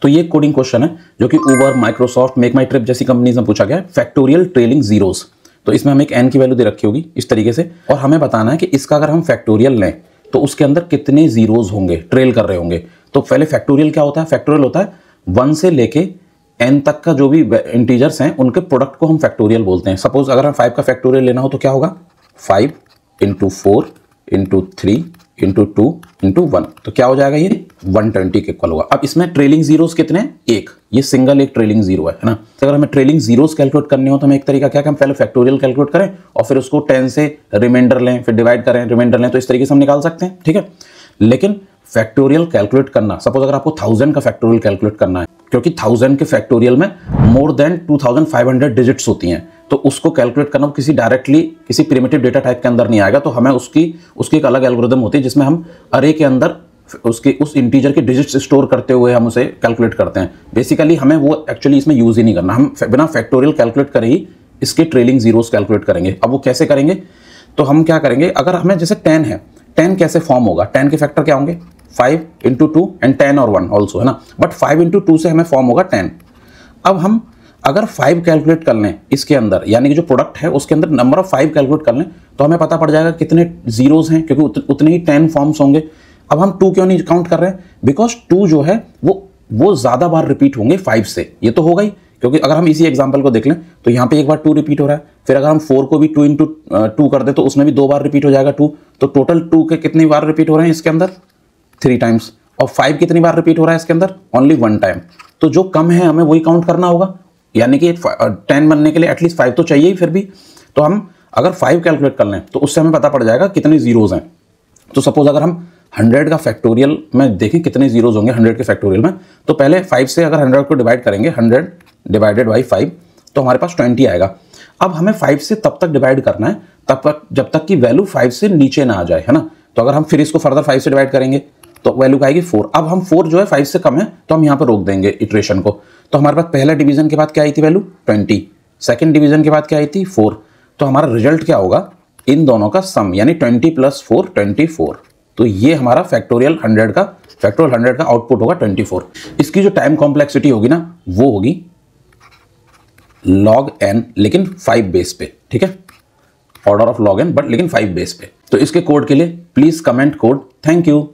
तो ये coding question है जो कि उबर, माइक्रोसॉफ्ट, मेक माई ट्रिप जैसी कंपनीज में पूछा गया है। फैक्टोरियल ट्रेलिंग जीरोस, तो इसमें हमें एक एन की वैल्यू दे रखी होगी इस तरीके से, और हमें बताना है कि इसका अगर हम फैक्टोरियल लें तो उसके अंदर कितने जीरोस होंगे, ट्रेल कर रहे होंगे। तो पहले फैक्टोरियल क्या होता है? फैक्टोरियल होता है 1 से लेके n तक का जो भी इंटीजर्स हैं उनके प्रोडक्ट को हम फैक्टोरियल बोलते हैं। सपोज अगर हम 5 का फैक्टोरियल लेना हो तो क्या होगा? 5 × 4 × 3 × 2 × 1, तो क्या हो जाएगा? ये 120 के इक्वल होगा। अब इसमें ट्रेलिंग जीरोस कितने हैं? एक, ये सिंगल एक ट्रेलिंग जीरो है ना। तो अगर हमें ट्रेलिंग जीरोस कैलकुलेट करने हो तो हमें एक तरीका क्या कि हम पहले फैक्टोरियल कैलकुलेट करें और फिर उसको 10 से रिमाइंडर लें, फिर डिवाइड करें, रिमाइंडर लें, तो इस तरीके से हम निकाल सकते हैं, ठीक है। लेकिन फैक्टोरियल कैलकुलेट करना, सपोज अगर आपको 1000 का फैक्टोरियल कैलकुलेट करना है, क्योंकि 1000 के फैक्टोरियल में मोर देन 2500 डिजिट्स होती हैं, तो उसको कैलकुलेट करना किसी डायरेक्टली किसी प्रिमिटिव डेटा टाइप के अंदर नहीं आएगा। तो हमें उसकी एक अलग एल्गोरिथम होती है जिसमें हम अरे के अंदर उसके उस इंटीजर के डिजिट्स स्टोर करते हुए हम उसे कैलकुलेट करते हैं। बेसिकली हमें वो एक्चुअली इसमें यूज ही नहीं करना, हम बिना फैक्टोरियल कैलकुलेट करे ही इसके ट्रेलिंग जीरोस कैलकुलेट करेंगे। अब वो कैसे करेंगे? तो हम क्या करेंगे, अगर हमें जैसे 10 है, 10 कैसे फॉर्म होगा? 10 के फैक्टर क्या होंगे? 5 × 2 एंड 10 और 1 ऑल्सो, है ना। बट 5 × 2 से हमें फॉर्म होगा 10। अब हम अगर 5 कैलकुलेट कर लें इसके अंदर, यानी कि जो प्रोडक्ट है उसके अंदर नंबर ऑफ 5 कैलकुलेट कर लें तो हमें पता पड़ जाएगा कितने जीरोस हैं, क्योंकि उतने ही 10 फॉर्म्स होंगे। अब हम 2 क्यों नहीं काउंट कर रहे हैं? बिकॉज 2 जो है वो ज़्यादा बार रिपीट होंगे 5 से, ये तो होगा ही। क्योंकि अगर हम इसी एग्जाम्पल को देख लें तो यहाँ पे एक बार 2 रिपीट हो रहा है, फिर अगर हम 4 को भी 2 × 2 कर दे तो उसमें भी 2 बार रिपीट हो जाएगा 2, तो टोटल 2 के कितनी बार रिपीट हो रहे हैं इसके अंदर? 3 टाइम्स। और 5 कितनी बार रिपीट हो रहा है इसके अंदर? Only 1 time. तो जो कम है हमें वही काउंट करना होगा, यानी कि 10 बनने के लिए एटलीस्ट 5 तो चाहिए ही फिर भी। तो हम अगर 5 कैलकुलेट कर लें तो उससे हमें पता पड़ जाएगा कितने जीरोज हैं। तो सपोज अगर हम 100 का फैक्टोरियल में देखें कितने जीरोज होंगे 100 के फैक्टोरियल में, तो पहले 5 से अगर 100 को डिवाइड करेंगे, 100 डिवाइडेड बाई 5, तो हमारे पास 20 आएगा। अब हमें 5 से तब तक डिवाइड करना है तब तक जब तक कि वैल्यू 5 से नीचे ना आ जाए, है ना। तो अगर हम फिर इसको फर्दर 5 से डिवाइड करेंगे तो वैल्यू आएगी 4। अब हम 4 जो है 5 से कम है तो हम यहाँ पर रोक देंगे इटरेशन को। तो हमारे पास पहला डिवीजन के बाद क्या आई थी वैल्यू? 20। सेकंड डिवीजन के बाद क्या आई थी? 4। तो हमारा रिजल्ट क्या होगा? इन दोनों का सम, यानी 20 + 4 24। तो ये हमारा फैक्टोरियल 100 का आउटपुट होगा 24। इसकी जो टाइम कॉम्प्लेक्सिटी होगी ना वो होगी log n, लेकिन 5 बेस पे, ठीक है, order of log n but लेकिन 5 बेस पे। तो इसके कोड के लिए please comment code. Thank you.